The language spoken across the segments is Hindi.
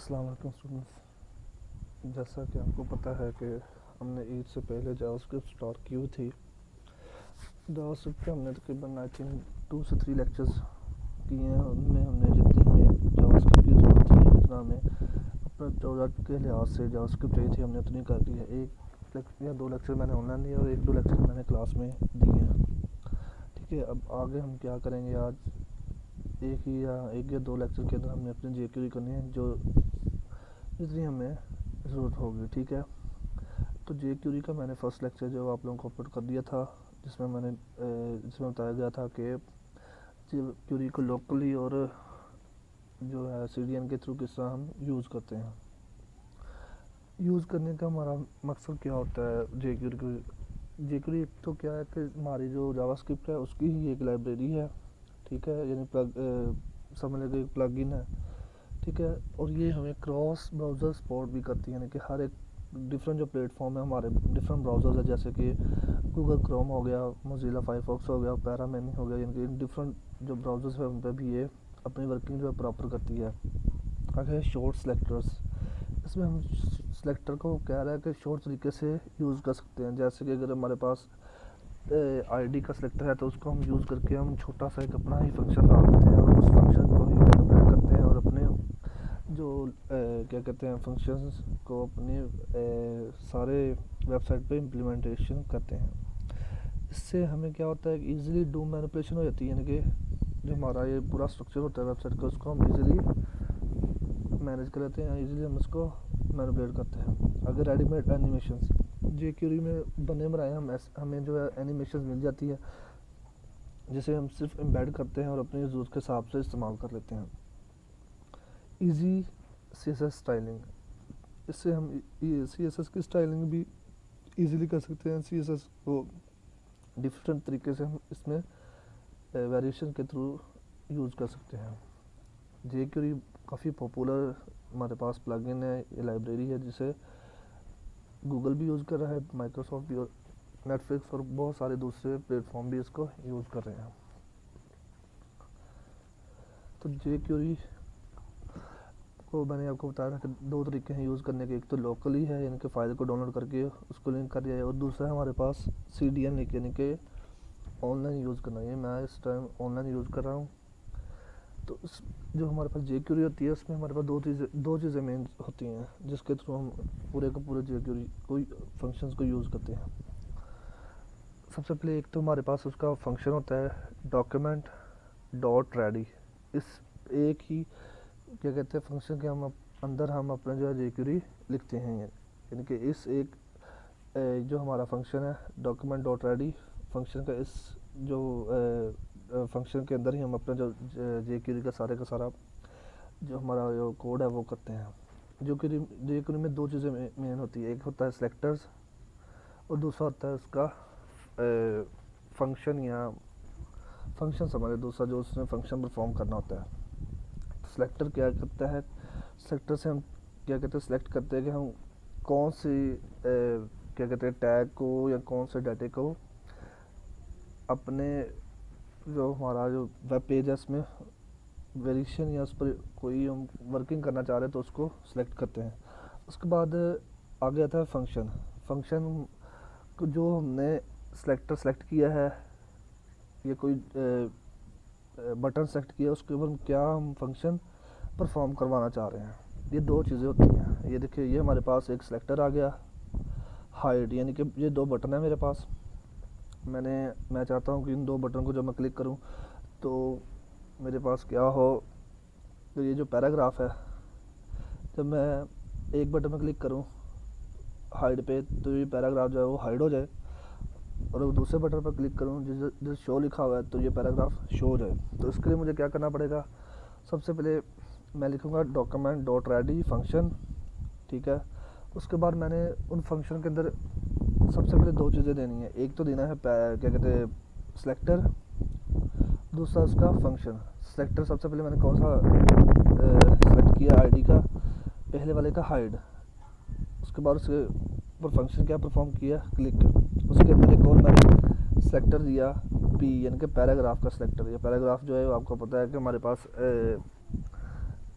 अस्सलाम वालेकुम स्टूडेंट्स। जैसा कि आपको पता है कि हमने ईद से पहले जावास्क्रिप्ट स्टार्ट की हुई थी। जावास्क्रिप्ट पे हमने तकरीबन आई थिंक 2 से 3 लेक्चर्स किए हैं। उनमें हमने जितनी हमें जावास्क्रिप्ट की ज़रूरत थी, जितना हमें अपने प्रोजेक्ट के लिहाज से जावास्क्रिप्ट चाहिए थी, हमने उतनी कर ली है। एक या 2 लेक्चर मैंने ऑनलाइन दिए और 1-2 लेक्चर मैंने क्लास में दिए हैं। ठीक है, अब आगे हम क्या करेंगे, आज एक या 2 लेक्चर के अंदर हमने अपनी जेक्यूरी करनी है जो जितनी हमें ज़रूरत होगी। ठीक है, तो जे क्यूरी का मैंने फ़र्स्ट लेक्चर जो आप लोगों को अपलोड कर दिया था, जिसमें बताया गया था कि जे क्यूरी को लोकली और जो है CDN के थ्रू किस तरह हम यूज़ करते हैं। यूज़ करने का हमारा मकसद क्या होता है जे क्यूरी एक तो क्या है कि हमारी जो जावास्क्रिप्ट है उसकी ही एक लाइब्रेरी है। ठीक है, यानी समझ लेंगे प्लगइन है। ठीक है, और ये हमें क्रॉस ब्राउज़र सपोर्ट भी करती है, यानी कि हर एक डिफरेंट जो प्लेटफॉर्म है, हमारे डिफरेंट ब्राउज़र्स है, जैसे कि गूगल क्रोम हो गया, मोज़िला फायरफॉक्स हो गया, पैरामिनी हो गया, यानी कि डिफरेंट जो ब्राउज़र्स है उन पर भी ये अपनी वर्किंग जो है प्रॉपर करती है। आगे शॉर्ट सेलेक्टर्स, इसमें हम सेलेक्टर को कह रहा है कि शॉर्ट तरीके से यूज़ कर सकते हैं। जैसे कि अगर हमारे पास ID का सेलेक्टर है तो उसको हम यूज़ करके हम छोटा सा एक अपना ही फंक्शन डाल देते हैं और उस फंक्शन को ही मैनिपुलेट करते हैं और अपने जो क्या कहते हैं फंक्शंस को अपने सारे वेबसाइट पे इम्प्लीमेंटेशन करते हैं। इससे हमें क्या होता है कि ईज़िली डू मैनिपुलेशन हो जाती है, यानी कि जो हमारा ये पूरा स्ट्रक्चर होता है वेबसाइट का, उसको हम ईज़िली मैनेज कर लेते हैं, ईज़िली हम उसको मैनिपुलेट करते हैं। अगर रेडीमेड एनिमेशंस जे क्यूरी में बने बनाए हमें जो है एनिमेशंस मिल जाती है, जिसे हम सिर्फ एम्बेड करते हैं और अपनी ज़रूरत के हिसाब से इस्तेमाल कर लेते हैं। ईजी CSS स्टाइलिंग, इससे हम CSS की स्टाइलिंग भी इजीली कर सकते हैं। CSS को डिफरेंट तरीके से हम इसमें वेरिएशन के थ्रू यूज़ कर सकते हैं। jQuery काफ़ी पॉपुलर हमारे पास प्लगइन है, ये लाइब्रेरी है जिसे गूगल भी यूज़ कर रहा है, माइक्रोसॉफ्ट भी, और नेटफ्लिक्स और बहुत सारे दूसरे प्लेटफॉर्म भी इसको यूज़ कर रहे हैं। तो jQuery को मैंने आपको बताया था कि 2 तरीके हैं यूज़ करने के। एक तो लोकली है, यानी कि फ़ाइल को डाउनलोड करके उसको लिंक कर दिया है, और दूसरा है हमारे पास CDN लिंक, यानी कि ऑनलाइन यूज़ करना है। मैं इस टाइम ऑनलाइन यूज़ कर रहा हूँ। तो जो हमारे पास jQuery होती है उसमें हमारे पास दो चीज़ें मेन होती हैं जिसके थ्रू हम पूरे का पूरे jQuery कोई फंक्शंस को यूज़ करते हैं। सबसे पहले एक तो हमारे पास उसका फंक्शन होता है document.ready। इस एक ही क्या कहते हैं फंक्शन के अंदर हम अपना जो है jQuery लिखते हैं, यानी कि इस एक जो हमारा फंक्शन है document.ready फंक्शन का, इस जो फंक्शन के अंदर ही हम अपना जो jQuery का सारा जो हमारा जो कोड है वो करते हैं। jQuery में 2 चीज़ें मेन होती है, एक होता है सेलेक्टर्स और दूसरा होता है उसका फंक्शन या फंक्शन समझे, दूसरा जो उसने फंक्शन परफॉर्म करना होता है। सेलेक्टर क्या करता है, सेलेक्टर से हम क्या कहते हैं सेलेक्ट करते हैं कि हम कौन सी क्या कहते हैं टैग को या कौन से डाटे को अपने जो हमारा जो वेब पेज है उसमें वेरिएशन या उस पर कोई हम वर्किंग करना चाह रहे हैं तो उसको सेलेक्ट करते हैं। उसके बाद आगे आता है फंक्शन को जो हमने सेलेक्ट किया है या कोई बटन सेलेक्ट किया, उसके ऊपर क्या हम फंक्शन परफॉर्म करवाना चाह रहे हैं। ये 2 चीज़ें होती हैं। ये देखिए, ये हमारे पास एक सेलेक्टर आ गया, हाइड, यानी कि ये 2 बटन है मेरे पास। मैं चाहता हूँ कि इन 2 बटन को जब मैं क्लिक करूँ तो मेरे पास क्या हो, तो ये जो पैराग्राफ है, जब मैं एक बटन में क्लिक करूँ हाइड पे तो ये पैराग्राफ जो है वो हाइड हो जाए, और दूसरे बटन पर क्लिक करूँ जिस शो लिखा हुआ है तो ये पैराग्राफ शो हो जाए। तो इसके लिए मुझे क्या करना पड़ेगा, सबसे पहले मैं लिखूँगा document.ready फंक्शन। ठीक है, उसके बाद मैंने उन फंक्शन के अंदर सबसे पहले 2 चीज़ें देनी है, एक तो देना है क्या कहते हैं सेलेक्टर, दूसरा उसका फंक्शन। सेलेक्टर सबसे पहले मैंने कौन सा सेलेक्ट किया, ID का पहले वाले का हाइड, उसके बाद उसके ऊपर फंक्शन क्या परफॉर्म किया, क्लिक। उसके अंदर एक और मैंने सेलेक्टर दिया P, यानी कि पैराग्राफ का सेलेक्टर। ये पैराग्राफ जो है आपको पता है कि हमारे पास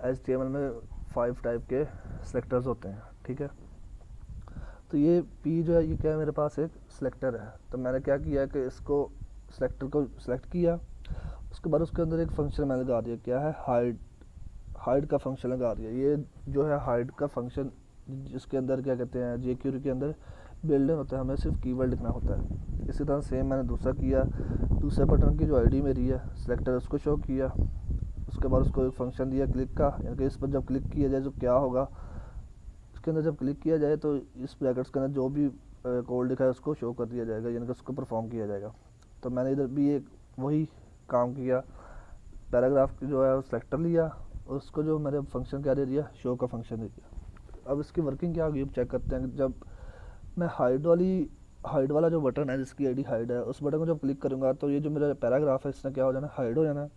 HTML में 5 टाइप के सेलेक्टर्स होते हैं, ठीक है। तो ये पी जो है ये क्या है, मेरे पास एक सिलेक्टर है। तो मैंने क्या किया कि इसको सिलेक्टर को सिलेक्ट किया, उसके बाद उसके अंदर एक फंक्शन मैंने लगा दिया, क्या है, हाइड का फंक्शन लगा दिया। ये जो है हाइड का फंक्शन, जिसके अंदर क्या कहते हैं, jQuery के अंदर बिल्ड इन होता है, हमें सिर्फ कीवर्ड लिखना होता है। इसी तरह सेम मैंने दूसरा किया, दूसरे बटन की जो आईडी मेरी है सिलेक्टर, उसको शो किया, उसके बाद उसको एक फंक्शन दिया क्लिक का, यानी कि इस पर जब क्लिक किया जाए तो क्या होगा, इसके अंदर जब क्लिक किया जाए तो इस ब्रैकेट्स के अंदर जो भी कोड लिखा है उसको शो कर दिया जाएगा, यानी कि उसको परफॉर्म किया जाएगा। तो मैंने इधर भी एक वही काम किया, पैराग्राफ जो है वो सेलेक्टर लिया, उसको जो मेरे फंक्शन क्या दे दिया, शो का फंक्शन दे दिया। अब इसकी वर्किंग क्या होगी, अब चेक करते हैं। जब मैं हाइड वाला जो बटन है, जिसकी आईडी हाइड है, उस बटन को जब क्लिक करूँगा तो ये जो मेरा पैराग्राफ है इसने क्या हो जाना, हाइड हो जाना है।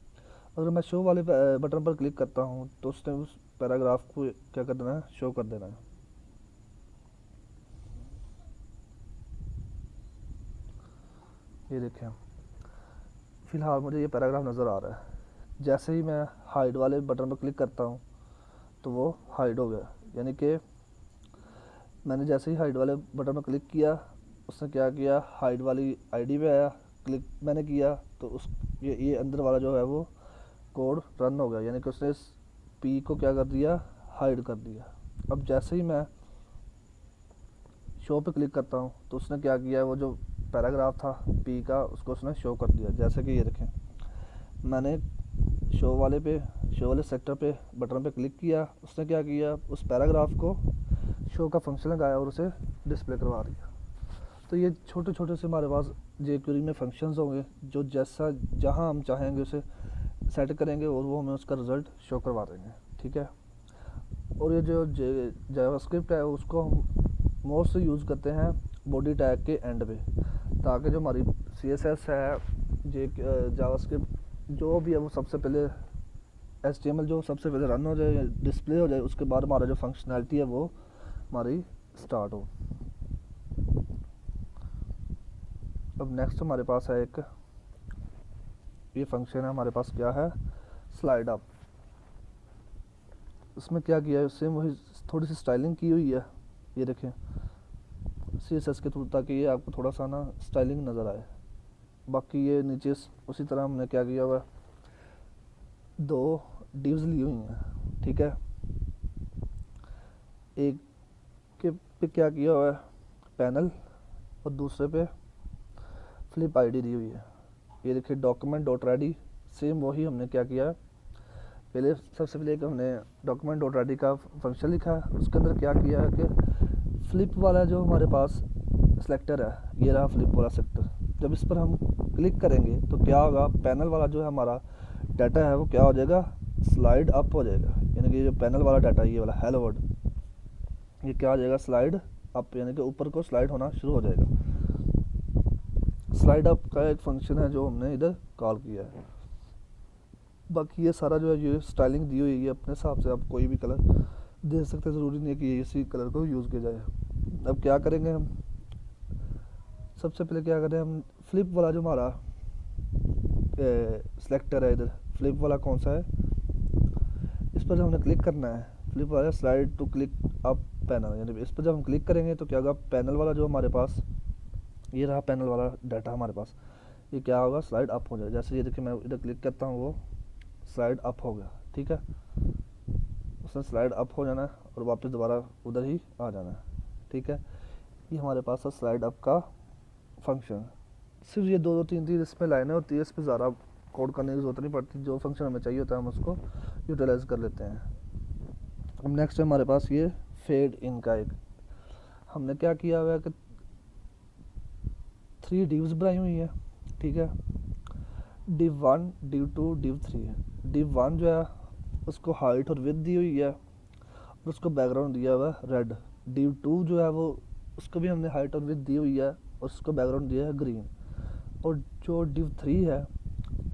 अगर मैं शो वाले बटन पर क्लिक करता हूँ तो उसने उस पैराग्राफ को क्या कर देना है, शो कर देना है। ये देखें, फ़िलहाल मुझे ये पैराग्राफ नज़र आ रहा है। जैसे ही मैं हाइड वाले बटन पर क्लिक करता हूँ तो वो हाइड हो गया, यानी कि मैंने जैसे ही हाइड वाले बटन पर क्लिक किया, उसने क्या किया, हाइड वाली आईडी पे आया, क्लिक मैंने किया तो उस ये अंदर वाला जो है वो कोड रन हो गया, यानी कि उसने इस पी को क्या कर दिया, हाइड कर दिया। अब जैसे ही मैं शो पे क्लिक करता हूँ तो उसने क्या किया है, वो जो पैराग्राफ था पी का उसको उसने शो कर दिया। जैसे कि ये देखें, मैंने शो वाले सेक्टर पे बटन पे क्लिक किया, उसने क्या किया, उस पैराग्राफ को शो का फंक्शन लगाया और उसे डिस्प्ले करवा दिया। तो ये छोटे छोटे से हमारे पास jQuery में फंक्शंस होंगे, जो जैसा जहाँ हम चाहेंगे उसे सेट करेंगे और वो हमें उसका रिज़ल्ट शो करवा देंगे, ठीक है। और ये जो जावास्क्रिप्ट है उसको हम मोस्ट यूज़ करते हैं बॉडी टैग के एंड पे, ताकि जो हमारी CSS है, जावास्क्रिप्ट जो भी है वो सबसे पहले HTML जो सबसे पहले रन हो जाए, डिस्प्ले हो जाए, उसके बाद हमारा जो फंक्शनैलिटी है वो हमारी स्टार्ट हो। अब नेक्स्ट हमारे पास है एक ये फंक्शन है, हमारे पास क्या है, स्लाइड अप। इसमें क्या किया है, सेम वही थोड़ी सी स्टाइलिंग की हुई है, ये देखें CSS के थ्रू, ताकि ये आपको थोड़ा सा ना स्टाइलिंग नज़र आए। बाकी ये नीचे उसी तरह हमने क्या किया हुआ है, 2 डिव्स ली हुई हैं, ठीक है। एक के पे क्या किया हुआ है, पैनल, और दूसरे पे फ्लिप आईडी दी हुई है। ये देखिए डॉक्यूमेंट डॉट रेडी, सेम वही हमने क्या किया है, पहले सबसे पहले एक हमने डॉक्यूमेंट डॉट रेडी का फंक्शन लिखा है, उसके अंदर क्या किया है कि फ्लिप वाला जो हमारे पास सेलेक्टर है, ये रहा फ्लिप वाला सेक्टर, जब इस पर हम क्लिक करेंगे तो क्या होगा, पैनल वाला जो है हमारा डाटा है वो क्या हो जाएगा, स्लाइड अप हो जाएगा। यानी कि जो पैनल वाला डाटा ये वाला हेलो वर्ड, ये क्या हो जाएगा, स्लाइड अप, यानी कि ऊपर को स्लाइड होना शुरू हो जाएगा। स्लाइड अप का एक फंक्शन है जो हमने इधर कॉल किया है। बाकी ये सारा जो है ये स्टाइलिंग दी हुई है, अपने हिसाब से आप कोई भी कलर दे सकते हैं, ज़रूरी नहीं है कि इसी कलर को यूज़ किया जाए। अब क्या करेंगे हम, सबसे पहले क्या करें, हम फ्लिप वाला जो हमारा सेलेक्टर है, इधर फ्लिप वाला कौन सा है, इस पर जब हमने क्लिक करना है, फ्लिप वाला slide to click up panel, यानी इस पर जब हम क्लिक करेंगे तो क्या होगा, पैनल वाला जो हमारे पास ये रहा पैनल वाला डाटा हमारे पास, ये क्या होगा, स्लाइड अप हो जाएगा। जैसे ये देखिए मैं इधर क्लिक करता हूँ वो स्लाइड अप हो गया, ठीक है। उसने स्लाइड अप हो जाना है और वापस दोबारा उधर ही आ जाना है, ठीक है। ये हमारे पास है स्लाइड अप का फंक्शन। सिर्फ ये 2-3 इसमें लाइनें होती है, इस पर ज़्यादा कोड करने की ज़रूरत नहीं पड़ती, जो फंक्शन हमें चाहिए होता है हम उसको यूटिलाइज कर लेते हैं। अब नेक्स्ट है हमारे पास ये फेड इन का एक, हमने क्या किया हुआ है कि 3 डिव्स बनाई हुई है, ठीक है। div 1 div 2 div 3 है। div 1 जो है उसको हाइट और विड्थ दी हुई है और उसको बैकग्राउंड दिया हुआ है रेड। div 2 जो है वो उसको भी हमने हाइट और विड्थ दी हुई है और उसको बैकग्राउंड दिया है ग्रीन। और जो div 3 है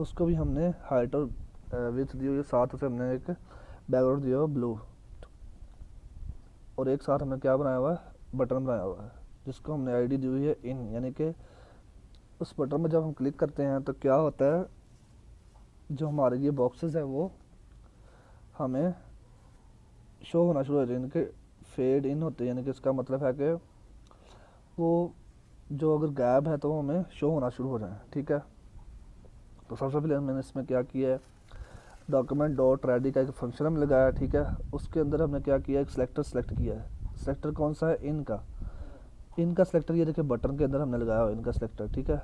उसको भी हमने हाइट और विड्थ दी हुई है, साथ उसे हमने एक बैकग्राउंड दिया हुआ ब्लू। और एक साथ हमने क्या बनाया हुआ है, बटन बनाया हुआ है जिसको हमने आईडी दी हुई है इन, यानी कि उस बटन में जब हम क्लिक करते हैं तो क्या होता है, जो हमारे ये बॉक्सेस हैं वो हमें शो होना शुरू हो जाए, यानी कि फेड इन होते हैं, यानी कि इसका मतलब है कि वो जो अगर गैप है तो वो हमें शो होना शुरू हो जाए। ठीक है, तो सबसे पहले मैंने इसमें क्या किया है, डॉक्यूमेंट डॉट रेडी का एक फंक्शन हमने लगाया। ठीक है, उसके अंदर हमने क्या किया, एक सिलेक्टर सेलेक्ट किया है। सिलेक्टर कौन सा है, इनका सिलेक्टर, ये देखिए बटन के अंदर हमने लगाया हुआ इनका सिलेक्टर। ठीक है,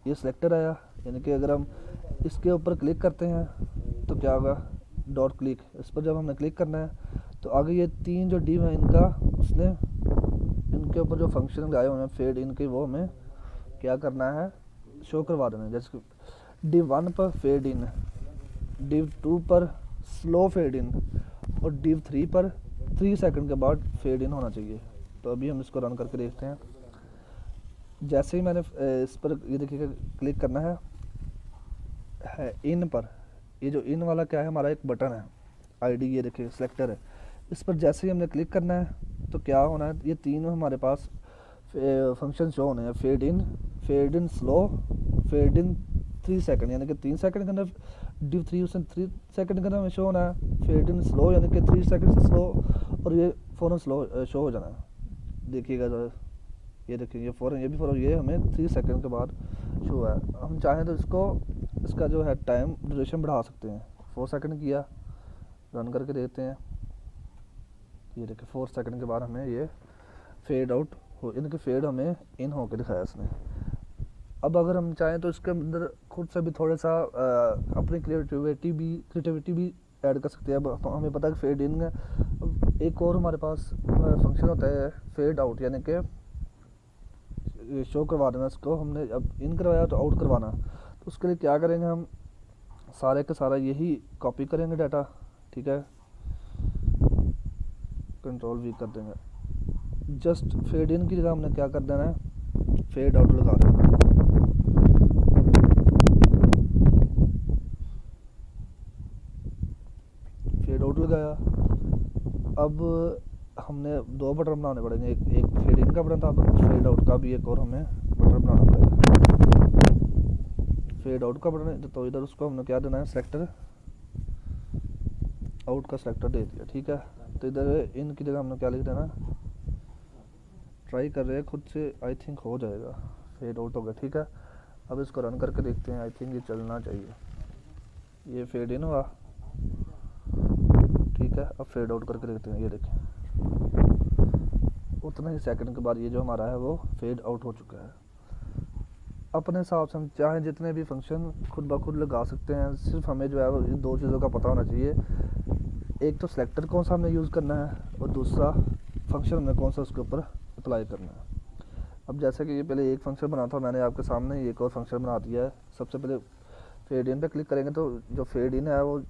ये सिलेक्टर आया, यानी कि अगर हम इसके ऊपर क्लिक करते हैं तो क्या होगा, डॉट क्लिक, इस पर जब हमने क्लिक करना है तो आगे ये 3 जो डिव है इनका, उसने इनके ऊपर जो फंक्शन लगाए हुए हैं फेड इनके, वो हमें क्या करना है, शो करवा देना है। जैसे डिव 1 पर फेड इन, डिव 2 पर स्लो फेड इन और डिव 3 पर 3 सेकंड के बाद फेड इन होना चाहिए। तो अभी हम इसको रन करके देखते हैं। जैसे ही मैंने इस पर ये देखिएगा क्लिक करना है इन पर, ये जो इन वाला क्या है, हमारा एक बटन है आईडी, ये देखिए सिलेक्टर है, इस पर जैसे ही हमने क्लिक करना है तो क्या होना है, ये 3 हमारे पास फंक्शन शो होने हैं, fade in slow, fade in 3 second, यानी कि 3 सेकंड के अंदर डिव 3 उसने 3 सेकंड के अंदर हमें शो होना है, फेड इन स्लो यानी कि 3 सेकंड से स्लो, और ये फ़ौरन स्लो शो हो जाना है। देखिएगा जरा, ये देखिए ये फ़ौरन, ये भी फ़ौरन, ये हमें 3 सेकंड के बाद शो है। हम चाहें तो इसका जो है टाइम ड्यूरेशन बढ़ा सकते हैं, 4 सेकंड किया, रन करके देखते हैं। ये देखिए 4 सेकंड के बाद हमें ये फेड आउट हो, इनके फेड हमें इन होकर दिखाया इसने। अब अगर हम चाहें तो इसके अंदर खुद से भी थोड़ा सा अपनी क्रिएटिविटी भी ऐड कर सकते हैं। अब हमें पता है कि फेड इन है, अब एक और हमारे पास फंक्शन होता है फेड आउट, यानी कि शो करवा देना इसको, हमने अब इन करवाया तो आउट करवाना। तो उसके लिए क्या करेंगे, हम सारे का सारा यही कॉपी करेंगे डाटा। ठीक है, कंट्रोल वी कर देंगे, जस्ट फेड इन की जगह हमने क्या कर देना है, फेड आउट लगा देना। फेड आउट लगाया, अब हमने 2 बटन बनाने पड़ेंगे, एक फेड इन का बटन था, अब फेड आउट का भी एक और हमें बटन बनाना पड़ेगा। फेड आउट का बटन है तो इधर उसको हमने क्या देना है, सेलेक्टर आउट का सेलेक्टर दे दिया। ठीक है, तो इधर इन की जगह हमने क्या लिख देना, ट्राई कर रहे हैं खुद से, आई थिंक हो जाएगा, फेड आउट हो गया। ठीक है, अब इसको रन करके देखते हैं, आई थिंक ये चलना चाहिए। ये फेड इन हुआ, ठीक है, अब फेड आउट करके देखते हैं। ये देखें उतना ही सेकंड के बाद ये जो हमारा है वो फेड आउट हो चुका है। अपने हिसाब से हम चाहें जितने भी फंक्शन खुद ब खुद लगा सकते हैं, सिर्फ हमें जो है वो इन 2 चीज़ों का पता होना चाहिए, एक तो सिलेक्टर कौन सा हमने यूज़ करना है और दूसरा फंक्शन हमने कौन सा उसके ऊपर अप्लाई करना है। अब जैसे कि ये पहले एक फंक्शन बना था, मैंने आपके सामने एक और फंक्शन बना दिया है। सबसे पहले फेड इन पे क्लिक करेंगे तो जो फेड इन है वो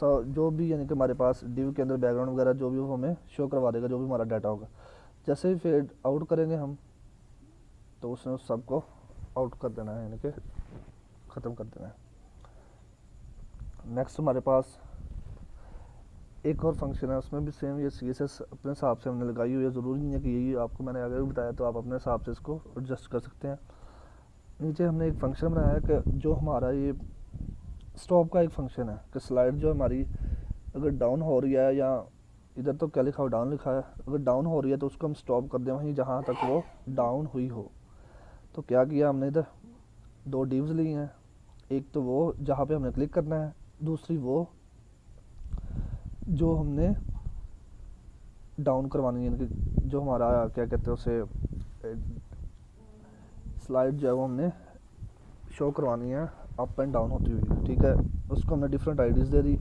जो भी यानी कि हमारे पास डिव के अंदर बैकग्राउंड वगैरह जो भी वो हमें शो करवा देगा, जो भी हमारा डाटा होगा। जैसे ही फेड आउट करेंगे हम तो उसने उस सबको आउट कर देना है, यानी कि ख़त्म कर देना है। नेक्स्ट हमारे पास एक और फंक्शन है, उसमें भी सेम ये CSS अपने हिसाब से हमने लगाई हुई है, ज़रूरी नहीं है कि यही आपको मैंने आगे भी बताया, तो आप अपने हिसाब से इसको एडजस्ट कर सकते हैं। नीचे हमने एक फंक्शन बनाया है कि जो हमारा ये स्टॉप का एक फंक्शन है कि स्लाइड जो हमारी अगर डाउन हो रही है, या इधर तो क्या लिखा हो, डाउन लिखा है, अगर डाउन हो रही है तो उसको हम स्टॉप कर दें वहीं जहाँ तक वो डाउन हुई हो। तो क्या किया हमने, इधर 2 डिव्स ली हैं, एक तो वो जहाँ पे हमने क्लिक करना है, दूसरी वो जो हमने डाउन करवानी है, यानी कि जो हमारा क्या कहते हैं उसे स्लाइड जो है वो हमने शो करवानी है अप एंड डाउन होती हुई। ठीक है, उसको हमने डिफरेंट आईडीज़ दे दी,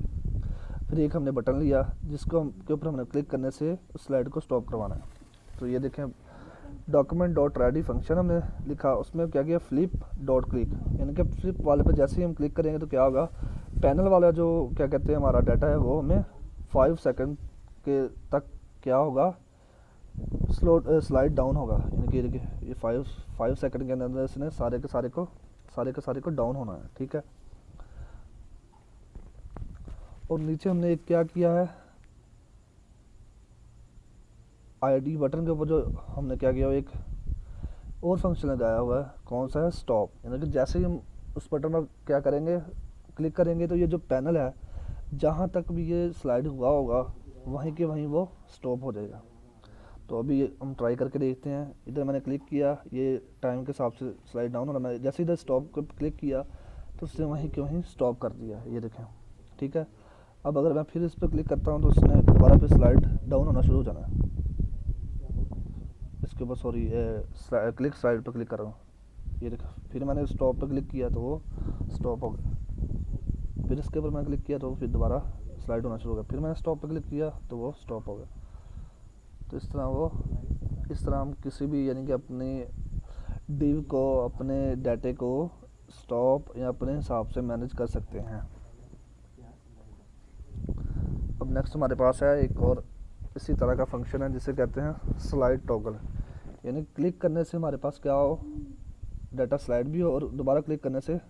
फिर एक हमने बटन लिया जिसको के ऊपर हमने क्लिक करने से उस स्लाइड को स्टॉप करवाना है। तो ये देखें, डॉक्यूमेंट डॉट रेडी फंक्शन हमने लिखा, उसमें क्या किया, फ्लिप डॉट क्लिक, यानी कि फ्लिप वाले पे जैसे ही हम क्लिक करेंगे तो क्या होगा, पैनल वाला जो क्या कहते हैं हमारा डाटा है वो हमें 5 सेकंड के तक क्या होगा, स्लाइड डाउन होगा, यानी कि ये 5 सेकंड के अंदर इसने सारे के सारे को डाउन होना है। ठीक है, और नीचे हमने एक क्या किया है, आईडी बटन के ऊपर जो हमने क्या किया, एक और फंक्शन लगाया हुआ है, कौन सा है, स्टॉप, यानी कि जैसे ही हम उस बटन पर क्या करेंगे, क्लिक करेंगे तो ये जो पैनल है जहाँ तक भी ये स्लाइड हुआ होगा वहीं के वहीं वो स्टॉप हो जाएगा। तो अभी हम ट्राई करके देखते हैं। इधर मैंने क्लिक किया, ये टाइम के हिसाब से स्लाइड डाउन हो रहा, मैं जैसे इधर स्टॉप को क्लिक किया तो उसने वहीं के वहीं स्टॉप कर दिया, ये देखें। ठीक है, अब अगर मैं फिर इस पर क्लिक करता हूँ तो उसने दोबारा फिर स्लाइड डाउन होना शुरू हो जाना है। इसके ऊपर सॉरी क्लिक स्लाइड पर क्लिक कर रहा हूँ, ये देखो। फिर मैंने स्टॉप पर क्लिक किया तो वो स्टॉप हो गया। फिर इसके ऊपर मैंने क्लिक किया तो फिर दोबारा स्लाइड होना शुरू हो गया। फिर मैंने स्टॉप पर क्लिक किया तो वो स्टॉप हो गया। तो इस तरह हम किसी भी यानी कि अपनी डिव को, अपने डाटे को स्टॉप या अपने हिसाब से मैनेज कर सकते हैं। अब नेक्स्ट हमारे पास है एक और इसी तरह का फंक्शन है जिसे कहते हैं स्लाइड टॉगल। यानी क्लिक करने से हमारे पास क्या हो, डाटा स्लाइड भी हो और दोबारा क्लिक करने से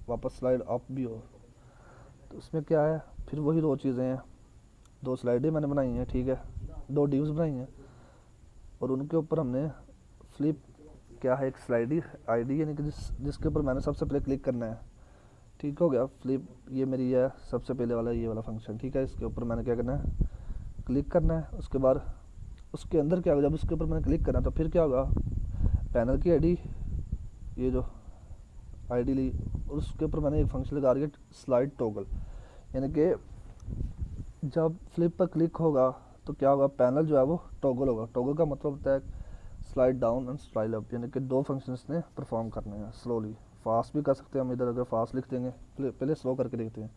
वापस स्लाइड अप भी हो। तो इसमें क्या है, फिर वही दो चीज़ें हैं, दो स्लाइडें मैंने बनाई हैं, ठीक है, दो डिव्स बनाई हैं और उनके ऊपर हमने फ्लिप क्या है, एक स्लाइड आईडी यानी कि जिसके ऊपर मैंने सबसे पहले क्लिक करना है। ठीक हो गया, फ्लिप ये मेरी है सबसे पहले वाला ये वाला फंक्शन। ठीक है, इसके ऊपर मैंने क्या करना है, क्लिक करना है। उसके बाद उसके अंदर क्या होगा, जब उसके ऊपर मैंने क्लिक करना तो फिर क्या होगा, पैनल की आईडी, ये जो आईडी ली और उसके ऊपर मैंने एक फंक्शन लगा दिया स्लाइड टॉगल। यानी कि जब फ्लिप पर क्लिक होगा तो क्या होगा, पैनल जो है वो टॉगल होगा। टॉगल का मतलब होता है slide down and slide up, यानी कि दो फंक्शंस ने परफॉर्म करने हैं स्लोली। फास्ट भी कर सकते हैं हम, इधर अगर फास्ट लिख देंगे, पहले स्लो करके देखते हैं।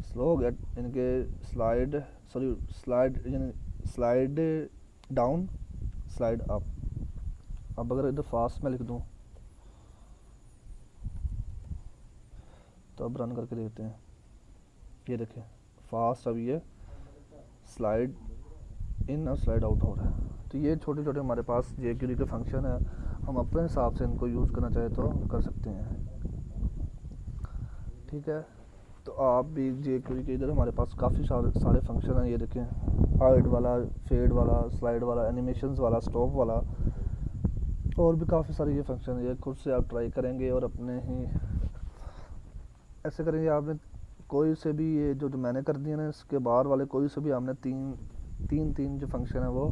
स्लो हो गया यानी कि स्लाइड यानी स्लाइड डाउन स्लाइड अप। अब अगर इधर फास्ट में लिख दूँ तो अब रन करके देखते हैं, ये देखें फास्ट अब ये स्लाइड इन और स्लाइड आउट हो रहा है। तो ये छोटे छोटे हमारे पास jQuery के फंक्शन है, हम अपने हिसाब से इनको यूज़ करना चाहे तो कर सकते हैं। ठीक है, तो आप भी jQuery के इधर हमारे पास काफ़ी सारे फंक्शन हैं, ये देखें, हाइड वाला, फेड वाला, स्लाइड वाला, एनिमेशंस वाला, स्टॉप वाला, और भी काफ़ी सारे ये फंक्शन है। ये खुद से आप ट्राई करेंगे और अपने ही ऐसे करेंगे। आपने कोई से भी ये जो मैंने कर दिए ना, इसके बाहर वाले कोई से भी आपने तीन जो फंक्शन है वो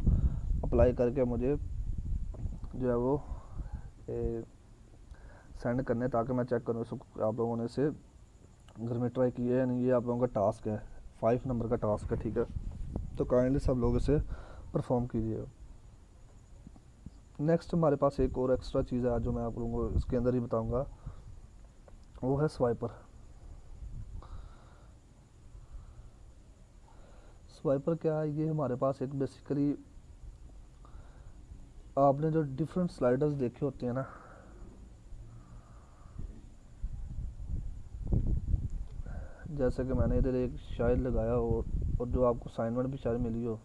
अप्लाई करके मुझे जो है वो सेंड करने, ताकि मैं चेक करूँ आप लोगों ने इसे घर में ट्राई किया है नहीं। ये आप लोगों का टास्क है, 5 नंबर का टास्क है, ठीक है। तो काइंडली सब लोग इसे परफॉर्म कीजिए। नेक्स्ट हमारे पास एक और एक्स्ट्रा चीज़ है जो मैं आप लोगों को इसके अंदर ही बताऊंगा, वो है स्वाइपर। स्वाइपर क्या है, ये हमारे पास एक बेसिकली आपने जो डिफरेंट स्लाइडर्स देखे होते हैं ना, जैसे कि मैंने इधर एक शायद लगाया हो और जो आपको असाइनमेंट भी शायद मिली हो,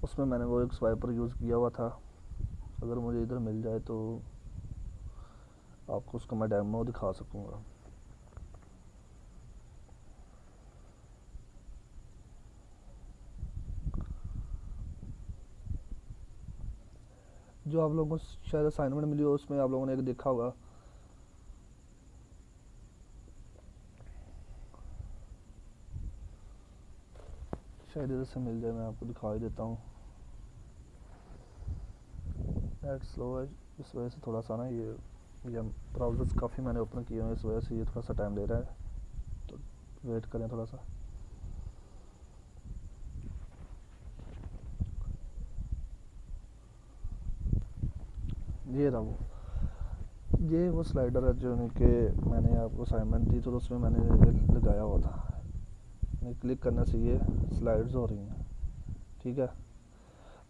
उसमें मैंने वो एक स्वाइपर यूज़ किया हुआ था। अगर मुझे इधर मिल जाए तो आपको उसका मैं डेमो दिखा सकूँगा। जो आप लोगों को शायद असाइनमेंट मिली हो उसमें आप लोगों ने एक देखा होगा, शायद इधर से मिल जाए, मैं आपको दिखा ही देता हूँ। नेट स्लो है, इस वजह से थोड़ा सा ना ये ब्राउज़र्स काफ़ी मैंने ओपन किए हैं, इस वजह से ये थोड़ा सा टाइम ले रहा है, तो वेट करें थोड़ा सा। ये रहा वो स्लाइडर है जो कि मैंने आपको असाइनमेंट दी तो उसमें मैंने लगाया हुआ था। क्लिक करने से ये स्लाइड्स हो रही हैं, ठीक है।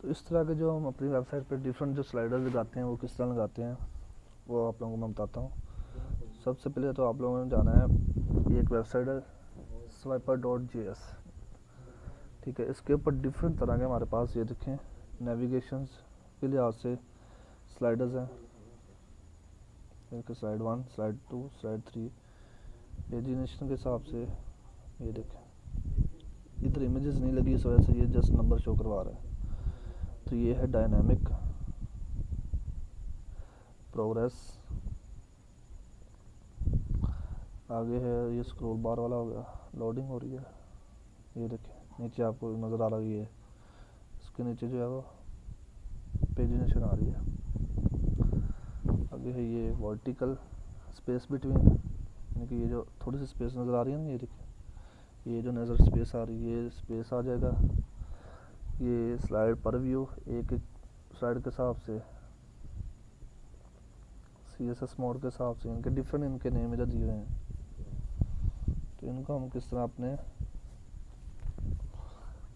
तो इस तरह के जो हम अपनी वेबसाइट पर डिफरेंट जो स्लाइडर्स लगाते हैं वो किस तरह लगाते हैं वो आप लोगों को मैं बताता हूँ। सबसे पहले तो आप लोगों ने जाना है, ये एक वेबसाइट है swiper.js, ठीक है। इसके ऊपर डिफरेंट तरह के हमारे पास ये देखें नेविगेशंस के लिहाज से स्लाइडर्स हैं, स्लाइड 1, स्लाइड 2, स्लाइड 3, पेजिनेशन के हिसाब से। ये देखें इधर इमेजेस नहीं लगी इस वजह से ये जस्ट नंबर शो करवा रहा है। तो ये है डायनामिक प्रोग्रेस, आगे है ये स्क्रॉल बार वाला हो गया, लोडिंग हो रही है, ये देखें नीचे आपको नज़र आ रही है, इसके नीचे जो है वो पेजिनेशन आ रही है। आगे है ये वर्टिकल स्पेस बिटवीन, यानी कि ये जो थोड़ी सी स्पेस नज़र आ रही है ना, ये देखिए, ये जो नज़र स्पेस आ रही है, ये स्पेस आ जाएगा। ये स्लाइड पर व्यू, एक एक स्लाइड के हिसाब से CSS मोड के हिसाब से इनके डिफरेंट इनके नेम इधर दिए हुए हैं। तो इनको हम किस तरह अपने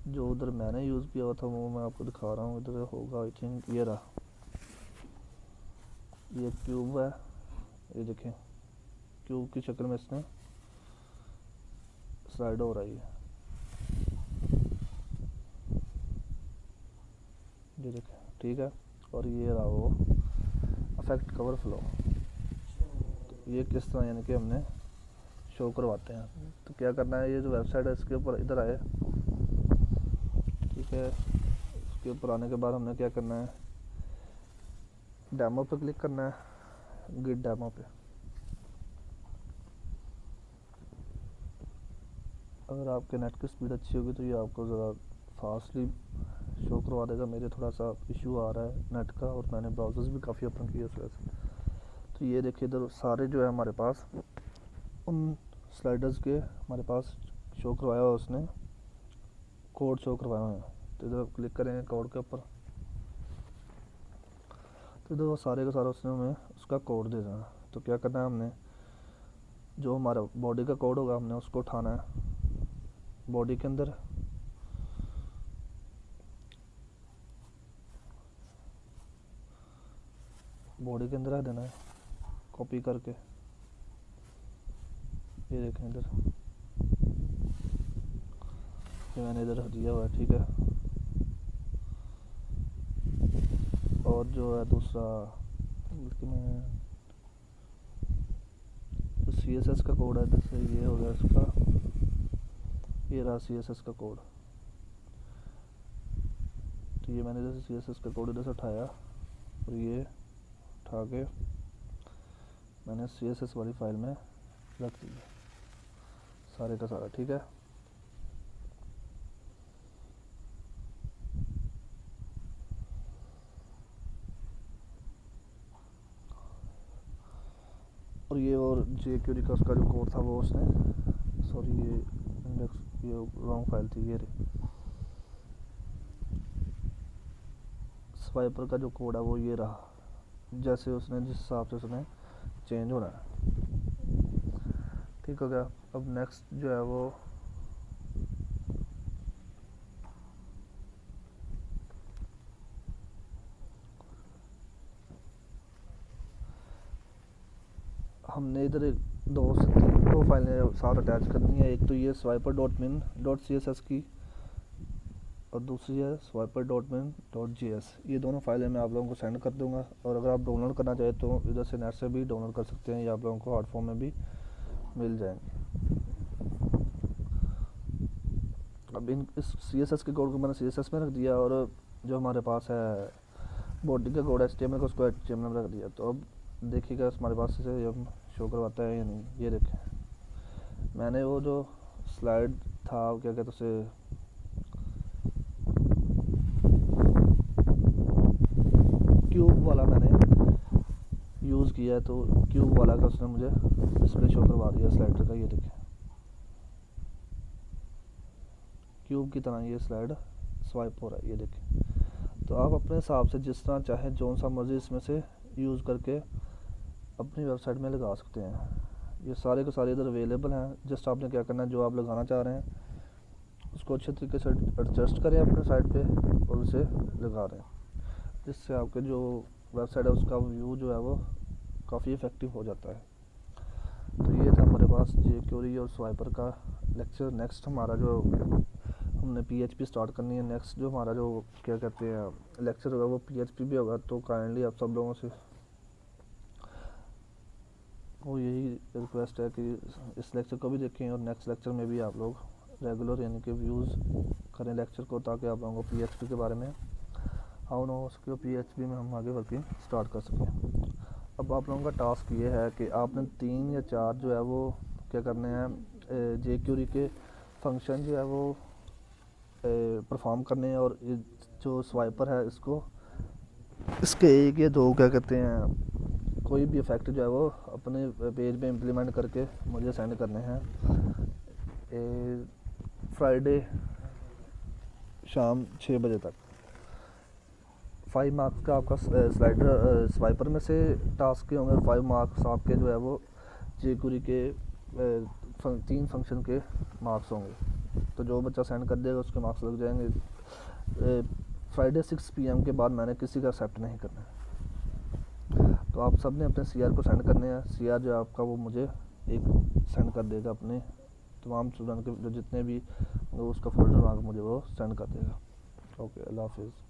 जो उधर मैंने यूज़ किया हुआ था वो मैं आपको दिखा रहा हूँ। इधर होगा आई थिंक, ये रहा, ये क्यूब है, ये देखें क्यूब की शक्ल में इसने स्लाइड हो रही है, ये देखें, ठीक है। और ये रहा वो अफेक्ट कवर फ्लो, तो ये किस तरह यानी कि हमने शो करवाते हैं। तो क्या करना है, ये जो वेबसाइट है इसके ऊपर इधर आए, ठीक है। इसके ऊपर आने के बाद हमने क्या करना है, डेमो पे क्लिक करना है, गिट डेमो पे। अगर आपके नेट की स्पीड अच्छी होगी तो ये आपको ज़रा फास्टली शो करवा देगा। मेरे थोड़ा सा इशू आ रहा है नेट का, और मैंने ब्राउज़र्स भी काफ़ी ओपन किए इस वजह से। तो ये देखिए इधर सारे जो है हमारे पास उन स्लाइडर्स के हमारे पास शो करवाया हुआ, उसने कोड शो करवाया हुआ है। तो इधर क्लिक करेंगे कोड के ऊपर, तो इधर वो सारे का सारा उसने हमें उसका कोड दे देना। तो क्या करना है, हमने जो हमारा बॉडी का कोड होगा हमने उसको उठाना है, बॉडी के अंदर रख देना है कॉपी करके। ये देखें इधर, ये मैंने इधर रख दिया हुआ है, ठीक है। और जो है दूसरा, बल्कि मैं जो CSS का कोड है, जैसे ये हो गया इसका, ये रहा CSS का कोड। तो ये मैंने जैसे CSS का कोड इधर से उठाया, और ये उठा के मैंने CSS वाली फाइल में रख दिया सारे का सारा, ठीक है। और ये और jQuery का उसका जो कोड था वो उसने, सॉरी ये इंडेक्स, ये रॉन्ग फाइल थी, ये स्वाइपर का जो कोड है वो ये रहा, जैसे उसने जिस हिसाब से उसने चेंज होना है, ठीक हो गया। अब नेक्स्ट जो है वो हमने इधर एक दो फाइलें साथ अटैच करनी है। एक तो ये swiper.min.css की, और दूसरी है swiper.min.js। ये दोनों फाइलें मैं आप लोगों को सेंड कर दूंगा, और अगर आप डाउनलोड करना चाहें तो इधर से नेट से भी डाउनलोड कर सकते हैं, या आप लोगों को हार्ड फॉर्म में भी मिल जाएंगे। अब इस CSS के कोड को मैंने CSS में रख दिया, और जो हमारे पास है बॉडी का कोड HTML को उसको HTML में रख दिया। तो अब देखिएगा हमारे पास इसे हम शो करवाता है या नहीं। ये देखें, मैंने वो जो स्लाइड था क्या कहते उसे, क्यूब वाला मैंने यूज़ किया है, तो क्यूब वाला का उसने मुझे डिस्प्ले शो करवा दिया स्लाइडर का। ये देखें क्यूब की तरह ये स्लाइड स्वाइप हो रहा है, ये देखें। तो आप अपने हिसाब से जिस तरह चाहें जो सा मर्जी इसमें से यूज़ करके अपनी वेबसाइट में लगा सकते हैं। ये सारे के सारे इधर अवेलेबल हैं। जस्ट आपने क्या करना है, जो आप लगाना चाह रहे हैं उसको अच्छे तरीके से एडजस्ट करें अपने साइट पे और उसे लगा दें, जिससे आपके जो वेबसाइट है उसका व्यू जो है वो काफ़ी इफ़ेक्टिव हो जाता है। तो ये था हमारे पास jQuery और स्वाइपर का लेक्चर। नेक्स्ट हमारा जो हमने PHP स्टार्ट करनी है, नेक्स्ट जो हमारा जो क्या कहते हैं लेक्चर होगा वो PHP भी होगा। तो काइंडली आप सब लोगों से वो यही रिक्वेस्ट है कि इस लेक्चर को भी देखें, और नेक्स्ट लेक्चर में भी आप लोग रेगुलर यानी कि व्यूज़ करें लेक्चर को, ताकि आप लोगों को PHP के बारे में हाउ नो हो सके, PHP में हम आगे वर्किंग स्टार्ट कर सकें। अब आप लोगों का टास्क ये है कि आपने 3 या 4 जो है वो क्या करने हैं, jQuery के फंक्शन जो है वो परफॉर्म करने हैं, और ये जो स्वाइपर है इसको इसके एक या दो क्या कहते हैं कोई भी इफ़ेक्ट जो है वो अपने पेज पे इम्प्लीमेंट करके मुझे सेंड करने हैं फ्राइडे शाम 6 बजे तक। 5 मार्क्स का आपका स्लाइडर स्वाइपर में से टास्क के होंगे, 5 मार्क्स आपके जो है वो jQuery के 3 फंक्शन के मार्क्स होंगे। तो जो बच्चा सेंड कर देगा उसके मार्क्स लग जाएंगे। फ्राइडे 6 PM के बाद मैंने किसी का एक्सेप्ट नहीं करना है। तो आप सब ने अपने CR को सेंड करने हैं। CR जो है आपका वो मुझे एक सेंड कर देगा, अपने तमाम स्टूडेंट के जो जितने भी उसका फोल्डर वहाँ मुझे वो सेंड कर देगा। ओके, अल्लाह हाफिज़।